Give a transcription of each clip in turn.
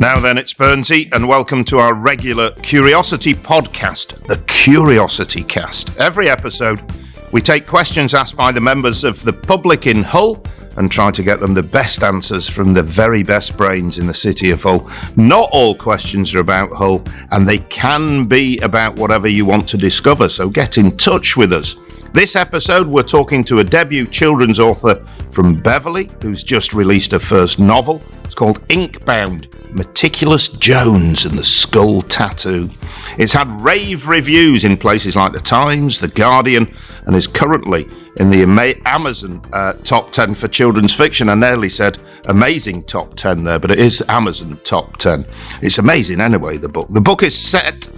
Now then, it's Burnsy, and welcome to our regular Curiosity podcast, the CuriosityCast. Every episode, we take questions asked by the members of the public in Hull and try to get them the best answers from the very best brains in the city of Hull. Not all questions are about Hull, and they can be about whatever you want to discover, so get in touch with us. This episode, we're talking to a debut children's author from Beverley, who's just released her first novel. It's called Inkbound, Meticulous Jones and the Skull Tattoo. It's had rave reviews in places like The Times, The Guardian, and is currently in the Amazon top 10 for children's fiction. I nearly said amazing top 10 there, but it is Amazon top 10. It's amazing anyway, the book. The book is set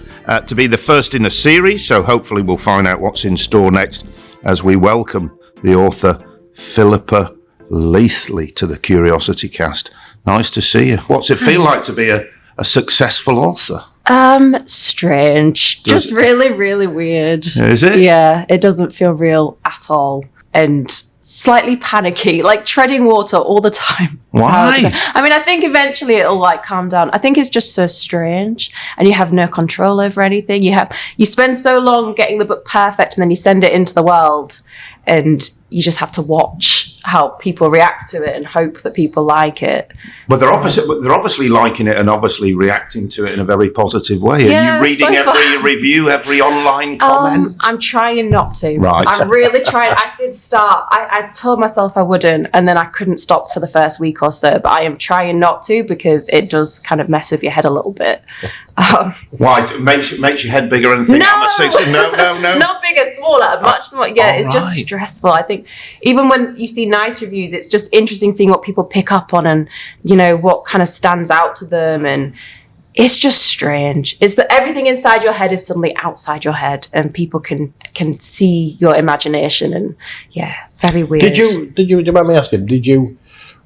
to be the first in a series, so hopefully we'll find out what's in store next as we welcome the author Philippa Leathley to the CuriosityCast. Nice to see you. What's it feel like to be a successful author? Strange. Just really, really weird. Is it? Yeah, it doesn't feel real at all. And slightly panicky, like treading water all the time. Why? I mean, I think eventually it'll like calm down. I think it's just so strange and you have no control over anything. You spend so long getting the book perfect and then you send it into the world and you just have to watch how people react to it and hope that people like it. But they're obviously liking it and obviously reacting to it in a very positive way. Yeah, are you reading every review, every online comment? I'm trying not to. Right. I'm really trying. I did start. I told myself I wouldn't, and then I couldn't stop for the first week or so. But I am trying not to because it does kind of mess with your head a little bit. Why? It makes your head bigger and think I'm a 60. No. Not bigger, smaller, much smaller. Yeah, it's just right. stressful. I think even when you see nice reviews, it's just interesting seeing what people pick up on and, you know, what kind of stands out to them. And it's just strange. It's that everything inside your head is suddenly outside your head and people can see your imagination. And yeah, very weird. Do you mind me asking, did you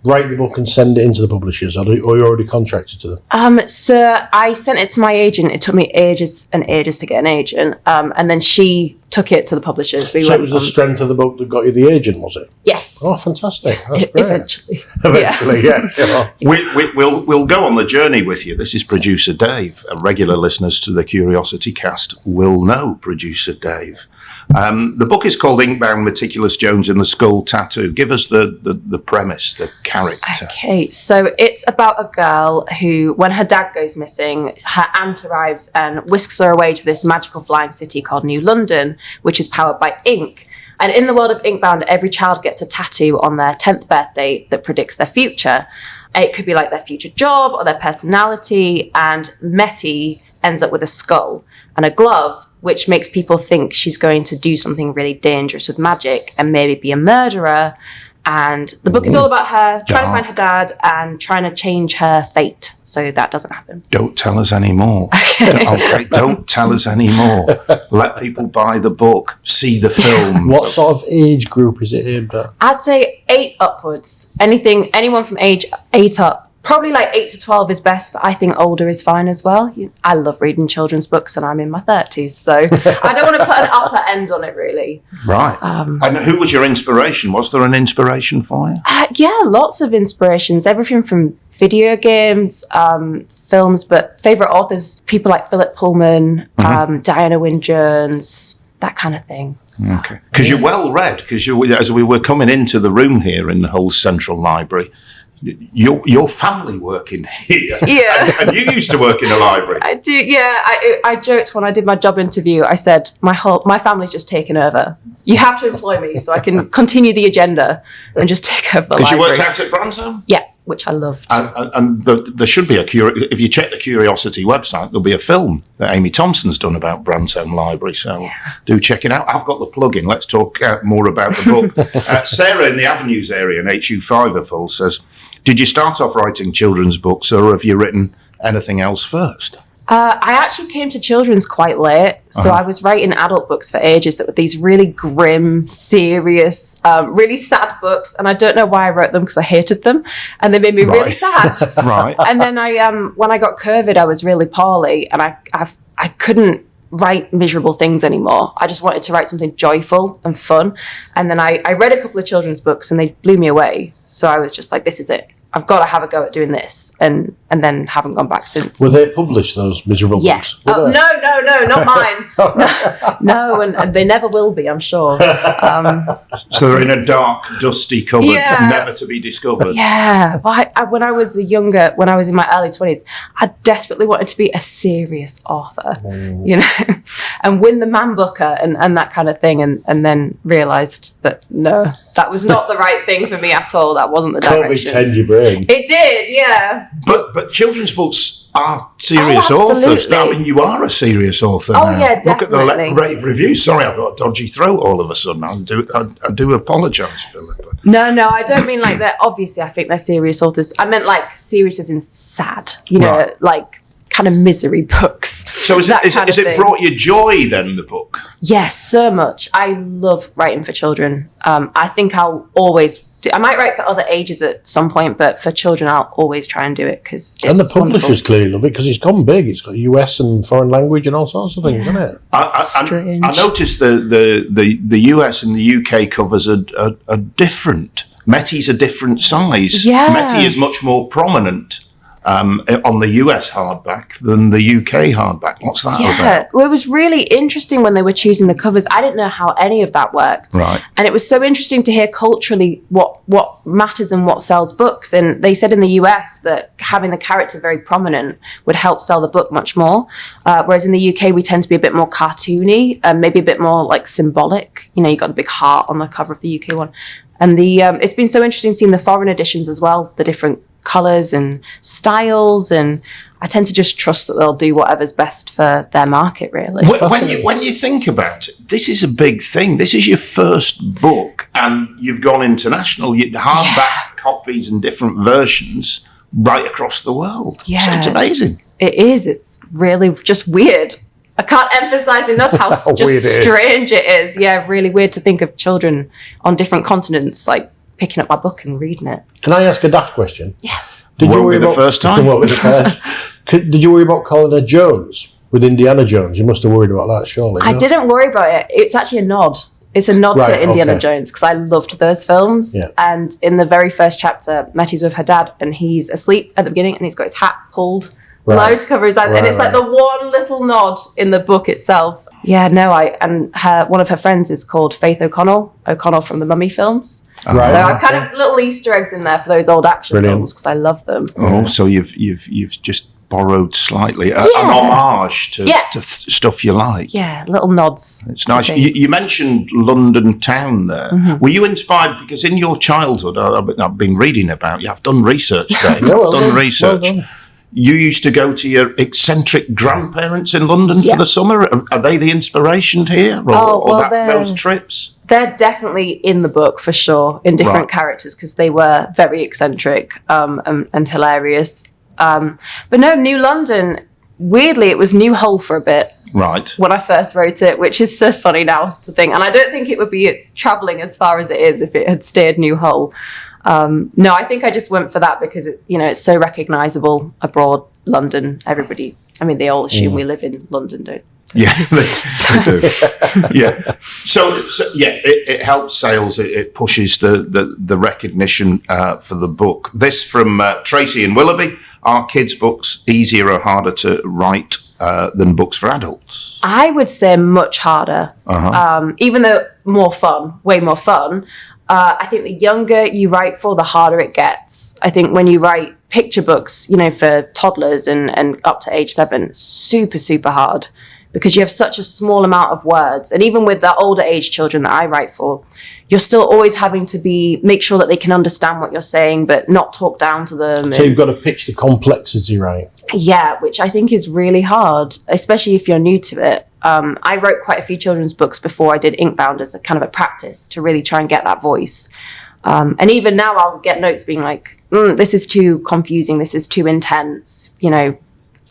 write the book and send it into the publishers, or you already contracted to them? So I sent it to my agent. It took me ages and ages to get an agent. And then she took it to the publishers. So it was the strength of the book that got you the agent, was it? Yes. Oh, fantastic. That's great. Eventually, yeah. We'll go on the journey with you. This is producer Dave. Regular listeners to the CuriosityCast will know producer Dave. The book is called Inkbound, Meticulous Jones and the Skull Tattoo. Give us the premise, the character. Okay, so it's about a girl who, when her dad goes missing, her aunt arrives and whisks her away to this magical flying city called New London, which is powered by ink. And in the world of Inkbound, every child gets a tattoo on their 10th birthday that predicts their future. It could be like their future job or their personality, and Meti ends up with a skull and a glove, which makes people think she's going to do something really dangerous with magic and maybe be a murderer. And the book is all about her trying to find her dad and trying to change her fate so that doesn't happen. Don't tell us any more. Okay, don't tell us any more. Let people buy the book, see the film. What sort of age group is it aimed at? I'd say 8 upwards. Anyone from age 8 up. Probably like 8 to 12 is best, but I think older is fine as well. I love reading children's books and I'm in my 30s, so I don't want to put an upper end on it really. Right. And who was your inspiration? Was there an inspiration for you? Yeah, lots of inspirations. Everything from video games, films, but favourite authors, people like Philippa Pullman, Diana Wynne Jones, that kind of thing. Okay. Because you're well read, because as we were coming into the room here in the Hull Central Library, your family work in here. Yeah. and you used to work in a library. I do, yeah. I joked when I did my job interview, I said, my family's just taken over. You have to employ me so I can continue the agenda and just take over the library. Because you worked out at Bransholm? Yeah, which I loved. And there should be if you check the Curiosity website, there'll be a film that Amy Thompson's done about Bransholm Library, so do check it out. I've got the plug-in. Let's talk more about the book. Sarah in the Avenues area in HU5 of Hull says, did you start off writing children's books or have you written anything else first? I actually came to children's quite late, so I was writing adult books for ages that were these really grim, serious, really sad books, and I don't know why I wrote them because I hated them, and they made me really sad. Right. And then when I got COVID, I was really poorly, and I couldn't write miserable things anymore. I just wanted to write something joyful and fun, and then I read a couple of children's books, and they blew me away. So I was just like, this is it. I've got to have a go at doing this. And and then haven't gone back since. Were they published, those miserable books? Oh, no, not mine. No, and they never will be, I'm sure. So they're in a dark, dusty cupboard, never to be discovered. Yeah. When I was when I was in my early 20s, I desperately wanted to be a serious author, and win the Man Booker and that kind of thing, and then realised that, no, that was not the right thing for me at all. That wasn't the direction. COVID-10 your brain. It did, yeah. But children's books are serious authors. I mean, you are a serious author now. Oh, yeah, definitely. Look at the rave reviews. Sorry, I've got a dodgy throat all of a sudden. I do apologise, Philippa. No, I don't mean like that. Obviously, I think they're serious authors. I meant like serious as in sad, like kind of misery books. So is it brought you joy then, the book? Yes, so much. I love writing for children. I think I'll always I might write for other ages at some point, but for children, I'll always try and do it because it's and the publishers clearly love it because it's gone big. It's got US and foreign language and all sorts of things, isn't it? I noticed the US and the UK covers are different. Meti's a different size. Yeah. Meti is much more prominent on the US hardback than the UK hardback. What's that about? Well, it was really interesting when they were choosing the covers. I didn't know how any of that worked. Right. And it was so interesting to hear culturally what matters and what sells books. And they said in the US that having the character very prominent would help sell the book much more. Whereas in the UK, we tend to be a bit more cartoony and maybe a bit more like symbolic. You got the big heart on the cover of the UK one. And it's been so interesting seeing the foreign editions as well, the different colours and styles, and I tend to just trust that they'll do whatever's best for their market, really. When you think about it, this is a big thing. This is your first book, and you've gone international. Hardback copies and different versions right across the world. Yeah, so it's amazing. It is. It's really just weird. I can't emphasise enough how just strange it is. Yeah, really weird to think of children on different continents, like, picking up my book and reading it. Can I ask a daft question? Yeah. Did you worry the first time? Won't be the first. Did you worry about calling her Jones with Indiana Jones? You must have worried about that, surely. I didn't worry about it. It's actually a nod. It's a nod to Indiana Jones because I loved those films. Yeah. And in the very first chapter, Meti's with her dad and he's asleep at the beginning and he's got his hat pulled low to cover his eyes. And it's like the one little nod in the book itself. Yeah, no, one of her friends is called Faith O'Connell from the Mummy films. Right. So I kind of little Easter eggs in there for those old action films because I love them. Oh, so you've just borrowed slightly an homage to stuff you like. Yeah, little nods. It's nice. You mentioned London town there. Mm-hmm. Were you inspired because in your childhood, I've been reading about you. I've done research, Dave. I've done research. Well done. You used to go to your eccentric grandparents in London for the summer. Are they the inspiration here? Or those trips? They're definitely in the book for sure, in different characters, because they were very eccentric and hilarious. But no, New London, weirdly, it was New Hull for a bit. Right. When I first wrote it, which is so funny now to think. And I don't think it would be travelling as far as it is if it had stayed New Hull. No, I think I just went for that because it's so recognisable abroad, London. Everybody, they all assume we live in London, don't they? Yeah, they do. Yeah. So it helps sales. It pushes the recognition for the book. This from Tracy and Willoughby. Are kids' books easier or harder to write than books for adults? I would say much harder. Even though way more fun. I think the younger you write for, the harder it gets. I think when you write picture books, for toddlers and up to age 7, super, super hard because you have such a small amount of words. And even with the older age children that I write for, you're still always having to make sure that they can understand what you're saying, but not talk down to them. So you've got to pitch the complexity right. Yeah, which I think is really hard, especially if you're new to it. I wrote quite a few children's books before I did Inkbound as a kind of a practice to really try and get that voice. And even now I'll get notes being like, this is too confusing, this is too intense,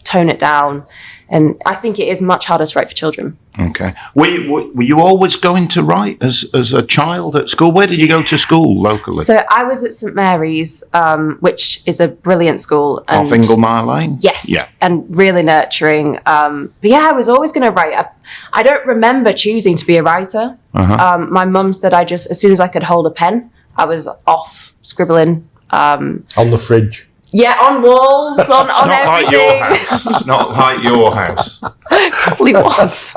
tone it down. And I think it is much harder to write for children. Okay. Were you always going to write as a child at school? Where did you go to school locally? So I was at St Mary's, which is a brilliant school. Off Inglemire Lane? Yes. Yeah. And really nurturing. But yeah, I was always going to write. I don't remember choosing to be a writer. My mum said as soon as I could hold a pen, I was off scribbling. On the fridge. Yeah, on walls, on Not like everything. your house. It's not like your house. Probably was.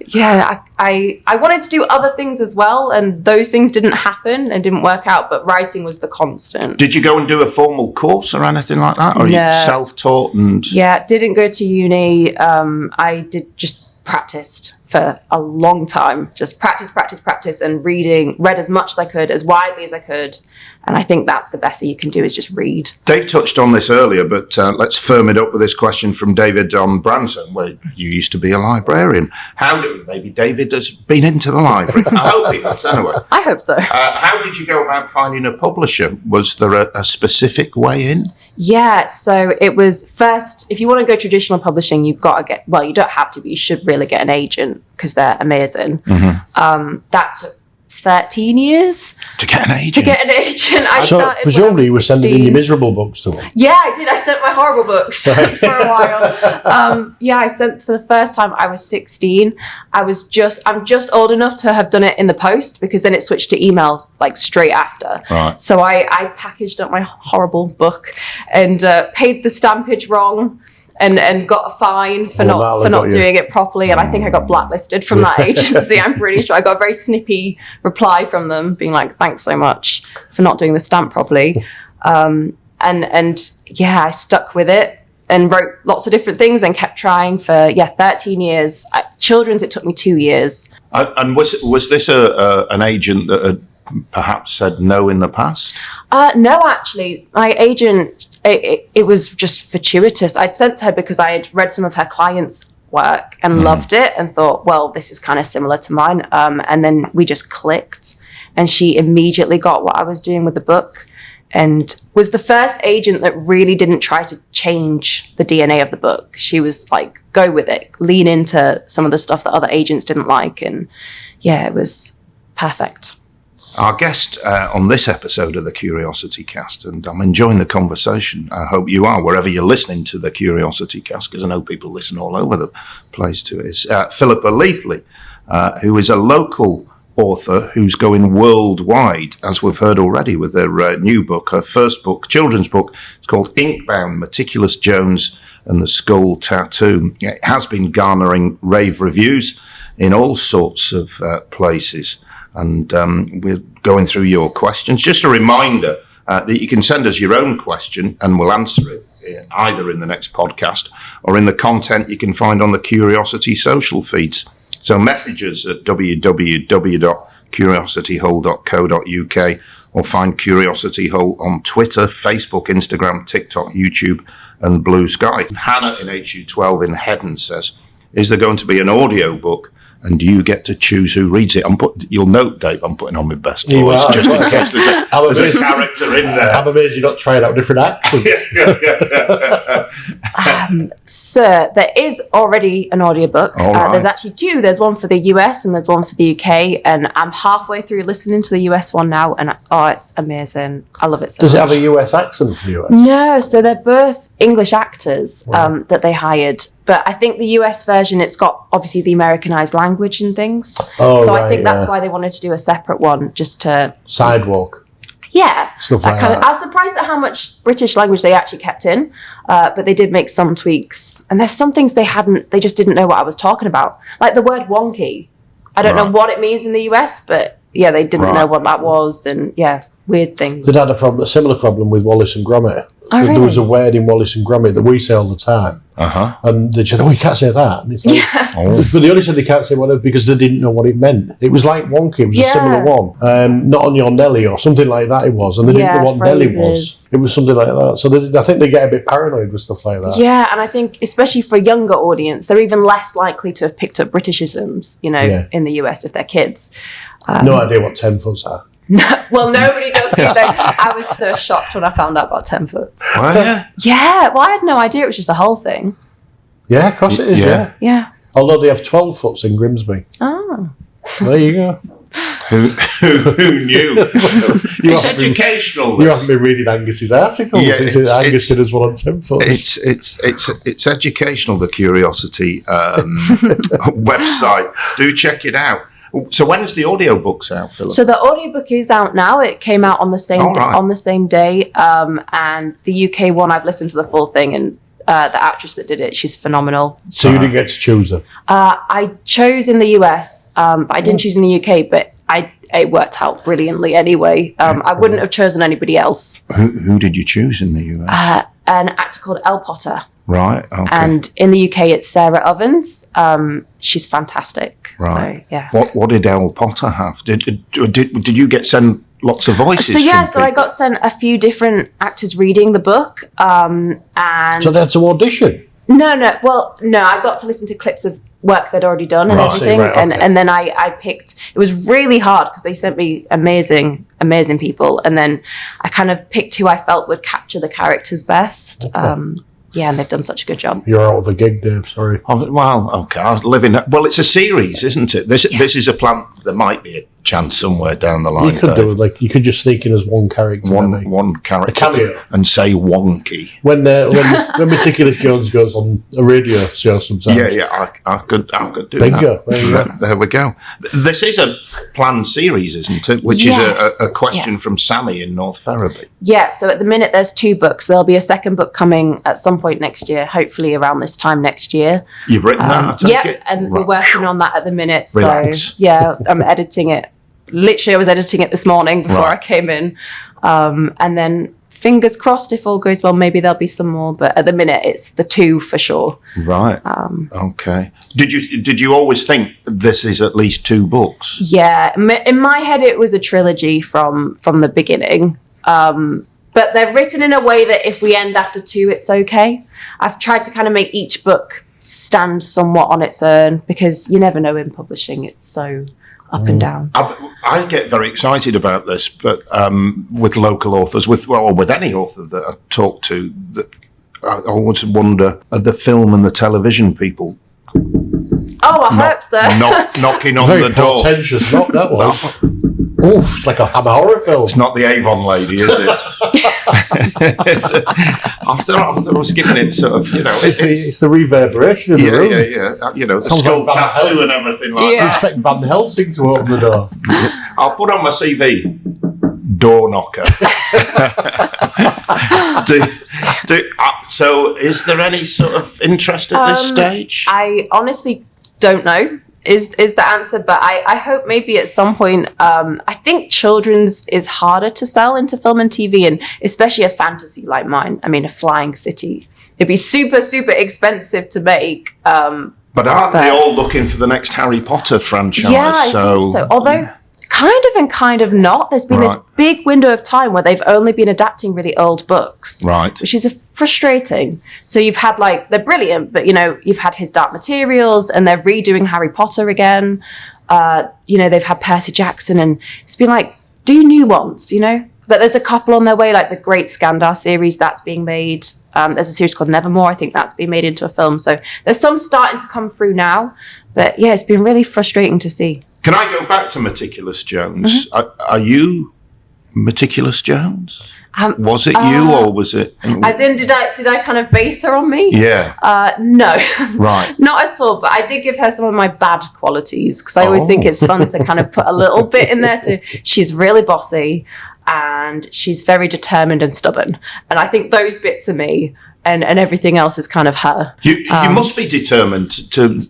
Yeah, I wanted to do other things as well, and those things didn't happen and didn't work out, but writing was the constant. Did you go and do a formal course or anything like that? Or are you self-taught? Yeah, didn't go to uni. I did just practiced for a long time. Just practice, and read as much as I could, as widely as I could. And I think that's the best thing you can do is just read. Dave touched on this earlier, but let's firm it up with this question from David on Branson, where you used to be a librarian. Maybe David has been into the library. I hope he has, anyway. I hope so. How did you go about finding a publisher? Was there a specific way in? Yeah, so it was first, if you want to go traditional publishing, you've got to get, well, you don't have to, but you should really get an agent because they're amazing. Mm-hmm. That took 13 years to get an agent. So presumably you were sending in your miserable books to them. Yeah, I did. I sent my horrible books for a while. I sent for the first time. I was 16. I'm just old enough to have done it in the post because then it switched to email like straight after. Right. So I packaged up my horrible book and paid the stampage wrong. And got a fine for not doing it properly, and I think I got blacklisted from that agency. I'm pretty sure I got a very snippy reply from them, being like, "Thanks so much for not doing the stamp properly." I stuck with it and wrote lots of different things and kept trying for 13 years. Children's, it took me 2 years. And was this an agent that had perhaps said no in the past? No, actually, my agent. It was just fortuitous. I'd sent to her because I had read some of her clients' work and loved it and thought, well, this is kind of similar to mine. And then we just clicked, and she immediately got what I was doing with the book and was the first agent that really didn't try to change the DNA of the book. She was like, go with it, lean into some of the stuff that other agents didn't like. And yeah, it was perfect. Our guest on this episode of the Curiosity Cast, and I'm enjoying the conversation. I hope you are, wherever you're listening to the Curiosity Cast, because I know people listen all over the place to it, is Philippa Leathley, who is a local author who's going worldwide, as we've heard already with her new book, her first book, children's book. It's called Inkbound, Meticulous Jones and the Skull Tattoo. It has been garnering rave reviews in all sorts of places. And we're going through your questions. Just a reminder that you can send us your own question and we'll answer it either in the next podcast or in the content you can find on the Curiosity social feeds. So message us at www.curiosityhull.co.uk or find Curiosity Hull on Twitter, Facebook, Instagram, TikTok, YouTube and Blue Sky. Hannah in HU12 in Heddon says, is there going to be an audio book? And you get to choose who reads it. You'll note, Dave, I'm putting on my best voice just in case there's a character in there. I'm amazed you're not trying out different accents. Sir, there is already an audiobook. Right. There's actually two. There's one for the US and there's one for the UK. And I'm halfway through listening to the US one now. And it's amazing. I love it so much. Does it have a US accent for the US? No, so they're both English actors that they hired. But I think the US version, it's got obviously the Americanized language and things. I think that's why they wanted to do a separate one, just to... Sidewalk. Yeah. Stuff like that. I was surprised at how much British language they actually kept in, but they did make some tweaks. And there's some things they just didn't know what I was talking about. Like the word wonky. I don't know what it means in the US, but yeah, they didn't know what that was. And yeah, weird things. They'd had a similar problem with Wallace and Gromit. Oh, really? There was a word in Wallace and Gromit that we say all the time. And they said, you can't say that. And it's like, But they only said they can't say whatever because they didn't know what it meant. It was like wonky. It was a similar one. Not on your Nelly or something like that it was. And they didn't know what Nelly was. It was something like that. So I think they get a bit paranoid with stuff like that. Yeah, and I think especially for a younger audience, they're even less likely to have picked up Britishisms, in the US if they're kids. No idea what 10-foots are. Well, nobody does either. I was so shocked when I found out about 10-foots. Were you? Yeah, well, I had no idea it was just a whole thing. Yeah, of course it is, Yeah. Although they have 12-foots in Grimsby. Oh. There you go. Who knew? It's educational. You haven't been reading Angus's articles. Angus did as well on 10-foots. It's educational, the Curiosity website. Do check it out. So when's the audiobooks out, Philip? So the audiobook is out now. It came out on the same day. And the UK one, I've listened to the full thing, and the actress that did it, she's phenomenal. So you didn't get to choose them? I chose in the US, but I didn't choose in the UK, but it worked out brilliantly anyway. I wouldn't have chosen anybody else. Who did you choose in the US? An actor called Elle Potter. Right, okay. And in the UK, it's Sarah Ovens. She's fantastic. Right. So, yeah. What did Elle Potter have? Did you get sent lots of voices? So I got sent a few different actors reading the book. And so that's an audition? No. Well, no, I got to listen to clips of work they'd already done and everything. Right, okay. And then I picked, it was really hard because they sent me amazing people. And then I kind of picked who I felt would capture the characters best. Okay. Yeah, and they've done such a good job. You're out of a gig, Dave, sorry. Well, okay. I live in... Well, it's a series, isn't it? This is a plan. There might be a chance somewhere down the line. You could do it. You could just sneak in as one character. One character. A cameo. And say wonky. When Meticulous Jones goes on a radio show sometimes. Yeah, I could do Bingo. that. There we go. This is a planned series, isn't it? Which is a question from Sammy in North Ferriby. Yeah, so at the minute there's 2 books. There'll be a second book coming at some point next year, hopefully around this time next year. You've written that, I take it? And we're working on that at the minute. Relax. So, yeah, I'm editing it. Literally, I was editing it this morning before I came in. And then, fingers crossed, if all goes well, maybe there'll be some more. But at the minute, it's the 2 for sure. Right. Okay. Did you always think this is at least 2 books? Yeah. In my head, it was a trilogy from the beginning. But they're written in a way that if we end after 2, it's okay. I've tried to kind of make each book stand somewhat on its own because you never know in publishing. It's so up and down. I get very excited about this, but with local authors, with any author that I talk to, that I always wonder, are the film and the television people? Oh, I hope so. Knocking on Very the door. Pretentious, not that one. Oof, it's like a Hammer horror film. It's not the Avon lady, is it? After I was giving it sort of, It's the reverberation in the room. Yeah. The Sounds skull like Van tattoo Helsing. and everything like You that. expect Van Helsing to open the door. I'll put on my CV, door knocker. So is there any sort of interest at this stage? I honestly don't know is the answer, but I hope maybe at some point, I think children's is harder to sell into film and TV, and especially a fantasy like mine. I mean, a flying city. It'd be super, super expensive to make. But aren't they all looking for the next Harry Potter franchise? Yeah, I think so. Although kind of and kind of not. There's been this big window of time where they've only been adapting really old books. Right. Which is frustrating. So you've had they're brilliant, but you've had his Dark Materials and they're redoing Harry Potter again. They've had Percy Jackson and it's been do new ones, But there's a couple on their way, like the Great Skandar series that's being made. There's a series called Nevermore. I think that's being made into a film. So there's some starting to come through now. But yeah, it's been really frustrating to see. Can I go back to Meticulous Jones? Mm-hmm. Are you Meticulous Jones? Was it you or was it? As in, did I kind of base her on me? Yeah. No. Right. Not at all. But I did give her some of my bad qualities because I always think it's fun to kind of put a little bit in there. So she's really bossy and she's very determined and stubborn. And I think those bits are me. And everything else is kind of her. You must be determined to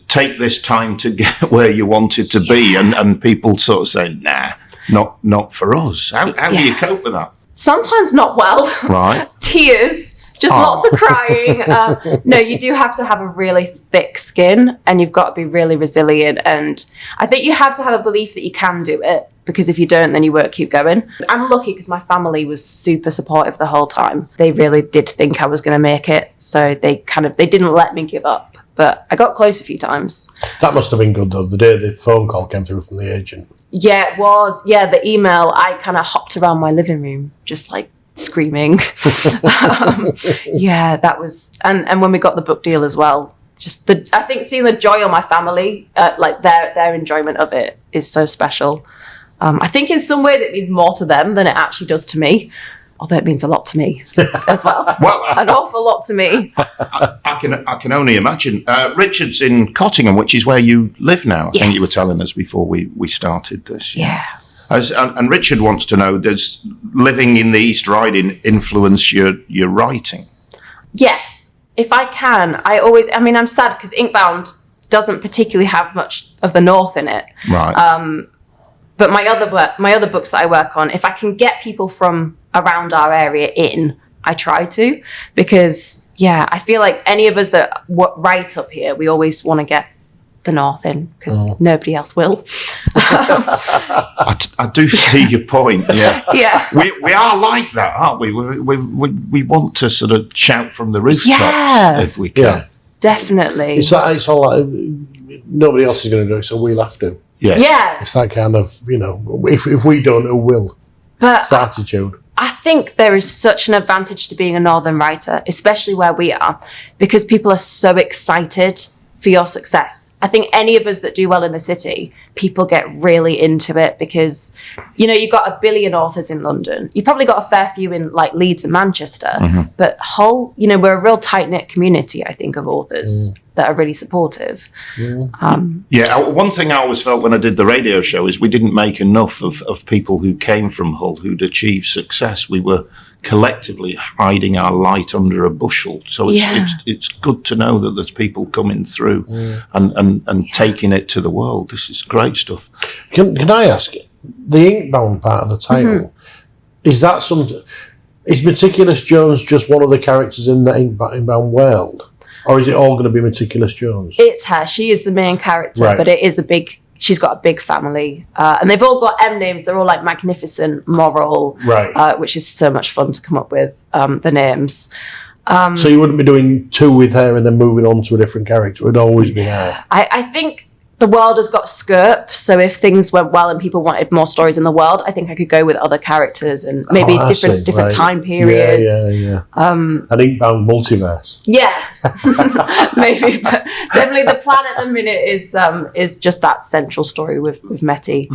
take this time to get where you wanted to be, and people sort of say, nah, not for us. How do you cope with that? Sometimes not well. Right. Tears. Just lots of crying. No, you do have to have a really thick skin and you've got to be really resilient. And I think you have to have a belief that you can do it, because if you don't, then you won't keep going. I'm lucky because my family was super supportive the whole time. They really did think I was going to make it. So they didn't let me give up. But I got close a few times. That must have been good, though, the day the phone call came through from the agent. Yeah, it was. Yeah, the email, I kind of hopped around my living room, just screaming. Yeah, that was, and when we got the book deal as well, I think seeing the joy on my family, their enjoyment of it is so special. I think in some ways it means more to them than it actually does to me. although it means a lot to me as well. Well, an awful lot to me. I can only imagine. Richard's in Cottingham, which is where you live now. I think you were telling us before we started this. Yeah. And Richard wants to know, does living in the East Riding influence your writing? Yes, if I can. I'm sad because Inkbound doesn't particularly have much of the North in it. Right. But my other books that I work on, if I can get people from around our area in, I try to, because I feel like any of us that write up here, we always want to get the North in because nobody else will. I do see your point. Yeah. Yeah. We are like that, aren't we? We want to sort of shout from the rooftops if we can. Yeah. Definitely. It's all like nobody else is going to do it, so we'll have to. Yes. Yeah. It's that kind of, if we don't, who will? But it's the attitude. I think there is such an advantage to being a Northern writer, especially where we are, because people are so excited for your success. I think any of us that do well in the city, people get really into it because, you've got 1 billion authors in London. You've probably got a fair few in like Leeds and Manchester, but we're a real tight-knit community, I think, of authors that are really supportive. One thing I always felt when I did the radio show is we didn't make enough of people who came from Hull who'd achieved success. We were collectively hiding our light under a bushel. So it's good to know that there's people coming through and taking it to the world. This is great stuff. Can I ask, the Inkbound part of the title, is that something? Is Meticulous Jones just one of the characters in the Inkbound world? Or is it all going to be Meticulous Jones? It's her. She is the main character, but it is she's got a big family. And they've all got M names. They're all like magnificent, moral, which is so much fun to come up with, the names. So you wouldn't be doing 2 with her and then moving on to a different character. It would always be her. I think the world has got scope. So if things went well and people wanted more stories in the world, I think I could go with other characters and maybe different time periods. Yeah. An Inkbound multiverse. Yeah, maybe. But definitely the plan at the minute is just that central story with Meti.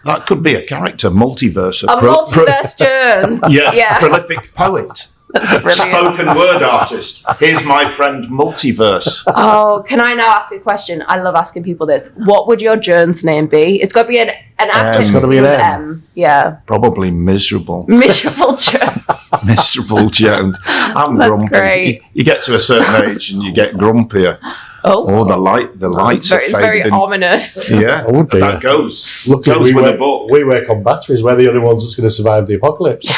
That could be a character, multiverse. Multiverse Jones. Yeah. Prolific poet. Spoken word artist. Here's my friend Multiverse. Oh, can I now ask a question? I love asking people this. What would your Jones name be? It's got to be an actor. It's got to be an M. Yeah. Probably Miserable. Miserable Jones. Miserable Jones. I'm That's grumpy. Great. You get to a certain age and you get grumpier. Oh, the lights are fading. It's very ominous. Yeah, that goes. Goes with the book. We work on batteries. We're the only ones that's going to survive the apocalypse.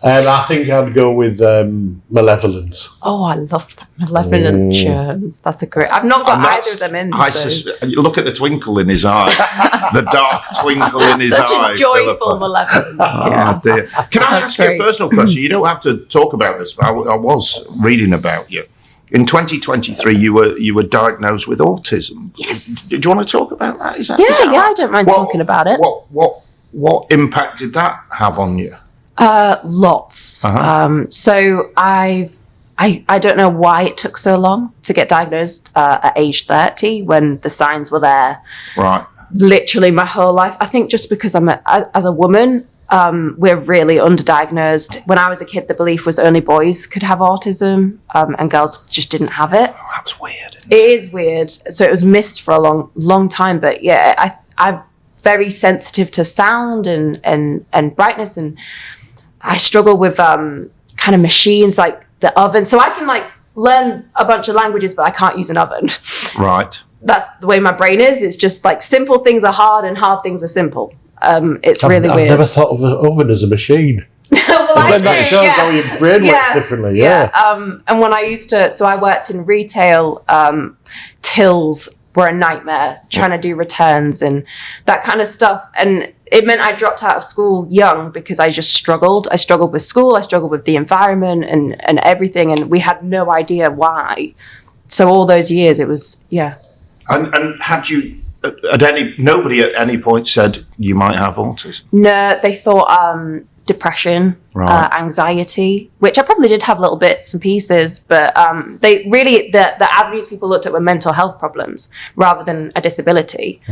I think I'd go with Malevolence. Oh, I love that. Malevolent Jones. That's a great... I've not got either of them in. Look at the twinkle in his eye. The dark twinkle in his eye. Such a joyful malevolence. Oh, dear. Can I ask you a personal question? You don't have to talk about this, but I was reading about you. In 2023, you were diagnosed with autism. Yes. Do you want to talk about that? Is that I don't mind talking about it. What impact did that have on you? Lots. So I don't know why it took so long to get diagnosed at age 30 when the signs were there. Right. Literally my whole life. I think just because as a woman, we're really underdiagnosed. When I was a kid, the belief was only boys could have autism, and girls just didn't have it. Oh, that's weird. It is weird. So it was missed for a long time. But yeah, I'm very sensitive to sound and brightness, and I struggle with kind of machines like the oven. So I can like learn a bunch of languages, but I can't use an oven. Right. That's the way my brain is. It's just like simple things are hard and hard things are simple. It's really weird. I've never thought of an oven as a machine. Well, I that shows how your brain works differently. Yeah. And when I I worked in retail. Tills were a nightmare trying to do returns and that kind of stuff. And it meant I dropped out of school young because I just struggled. I struggled with school. I struggled with the environment and everything. And we had no idea why. So all those years, it was And had you? Nobody at any point said you might have autism? No, they thought depression, anxiety, which I probably did have little bits and pieces, but they really, the avenues people looked at were mental health problems rather than a disability,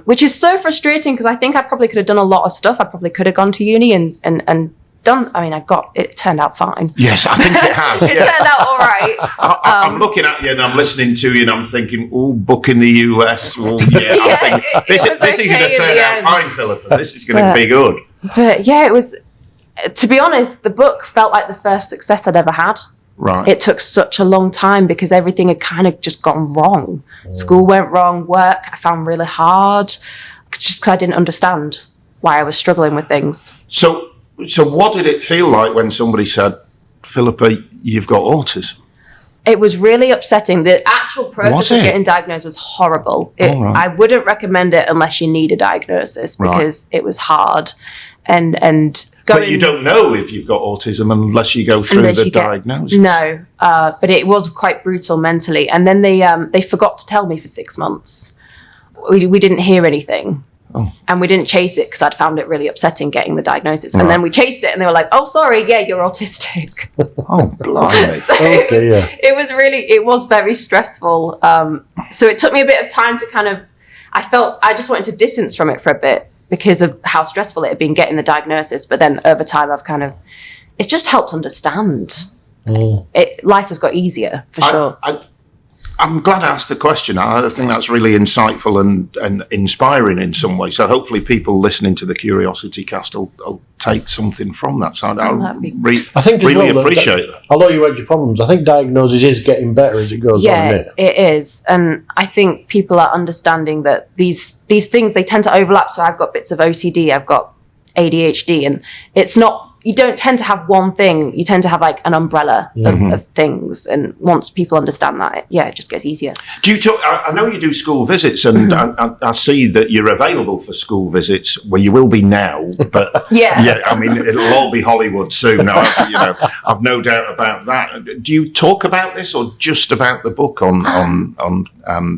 which is so frustrating because I think I probably could have done a lot of stuff. I probably could have gone to uni and it turned out fine. Yes, I think it has. It turned out all right. I'm looking at you and I'm listening to you and I'm thinking, oh, book in the US. Oh, yeah. I'm thinking, this is going to turn out fine, Philippa. This is going to be good. But yeah, it was, to be honest, the book felt like the first success I'd ever had. Right. It took such a long time because everything had kind of just gone wrong. School went wrong, work I found really hard, just because I didn't understand why I was struggling with things. So what did it feel like when somebody said, Philippa, you've got autism? It was really upsetting. The actual process of getting diagnosed was horrible. I wouldn't recommend it unless you need a diagnosis because it was hard. But you don't know if you've got autism unless you go through the diagnosis. No, but it was quite brutal mentally. And then they forgot to tell me for 6 months. We didn't hear anything. Oh. And we didn't chase it because I'd found it really upsetting getting the diagnosis. And then we chased it and they were like, oh, sorry, yeah, you're autistic. Oh, blimey. Oh, dear. It was very stressful. So it took me a bit of time to I just wanted to distance from it for a bit because of how stressful it had been getting the diagnosis. But then over time, it's just helped understand. Life has got easier, for sure. I'm glad I asked the question. I think that's really insightful and inspiring in some way. So hopefully people listening to the CuriosityCast will take something from that. So I think really appreciate that. Although you had your problems, I think diagnosis is getting better as it goes on. Yeah, it is. And I think people are understanding that these things, they tend to overlap. So I've got bits of OCD, I've got ADHD, and it's not, you don't tend to have one thing. You tend to have like an umbrella of things. And once people understand that, it just gets easier. I know you do school visits, and I see that you're available for school visits. Well, you will be now, but I mean, it'll all be Hollywood soon. I've no doubt about that. Do you talk about this or just about the book on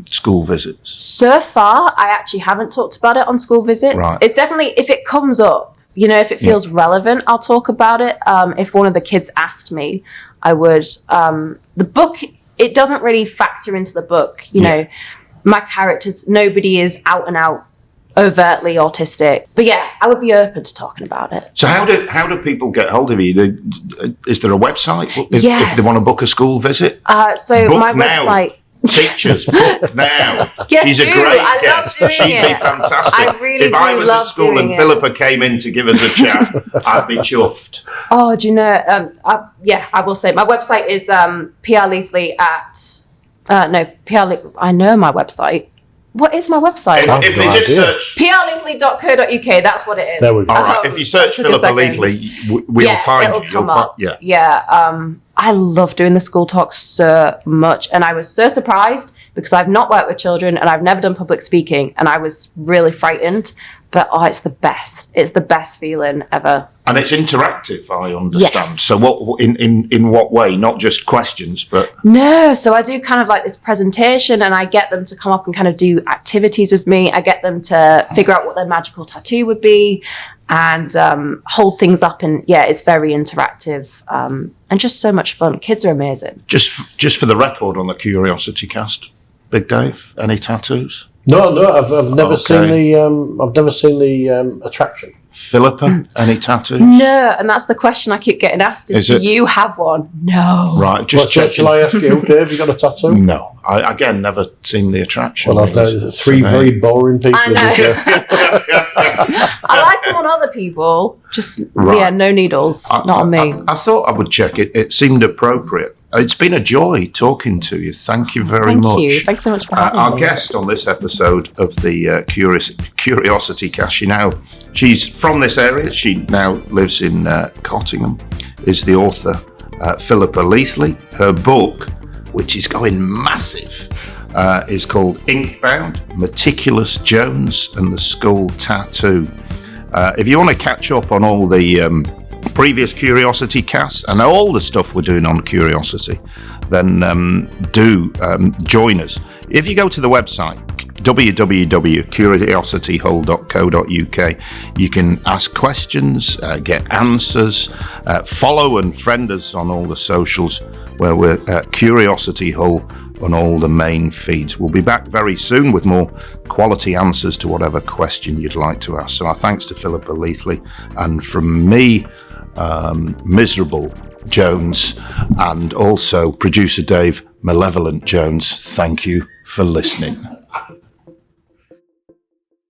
school visits? So far, I actually haven't talked about it on school visits. Right. It's definitely, if it comes up, if it feels relevant, I'll talk about it. If one of the kids asked me, I would. The book, it doesn't really factor into the book. My characters, nobody is out and out overtly autistic. But I would be open to talking about it. So how do people get hold of you? Is there a website if they want to book a school visit? Website... Teachers, book now. Yes, she's a great guest. She'd be fantastic. I really if I was at school and Philippa came in to give us a chat, I'd be chuffed. Oh, do you know? I will say my website is PR Leathley I know my website. What is my website? If they just search prleathley.co.uk, that's what it is. There we go. All right. If you search Philippa Leathley, we'll find you. Come up. I love doing the school talks so much, and I was so surprised because I've not worked with children and I've never done public speaking, and I was really frightened. But it's the best. It's the best feeling ever. And it's interactive, I understand. Yes. So what in what way? Not just questions, but no. So I do kind of like this presentation, and I get them to come up and kind of do activities with me. I get them to figure out what their magical tattoo would be, and hold things up. And it's very interactive and just so much fun. Kids are amazing. Just for the record on the CuriosityCast, Big Dave, any tattoos? No, I've never seen the attraction. Philippa, any tattoos? No, and that's the question I keep getting asked: do you have one? No. Right, just shall I ask you, Dave? Have you got a tattoo? No, I again never seen the attraction. Well, I've three very boring people. I know. I like them on other people. Just no needles, not on me. I thought I would check it. It seemed appropriate. It's been a joy talking to you. Thank you very much. Thank you. Thanks so much for having me. Our guest on this episode of the CuriosityCast, she's from this area. She now lives in Cottingham, is the author, Philippa Leathley. Her book, which is going massive, is called Inkbound, Meticulous Jones and the Skull Tattoo. If you want to catch up on all the previous Curiosity casts and all the stuff we're doing on Curiosity, then do join us. If you go to the website www.curiosityhull.co.uk, you can ask questions, get answers, follow and friend us on all the socials where we're Curiosity Hull on all the main feeds. We'll be back very soon with more quality answers to whatever question you'd like to ask. So our thanks to Philippa Leathley, and from me, Miserable Jones, and also producer Dave Malevolent Jones. Thank you for listening.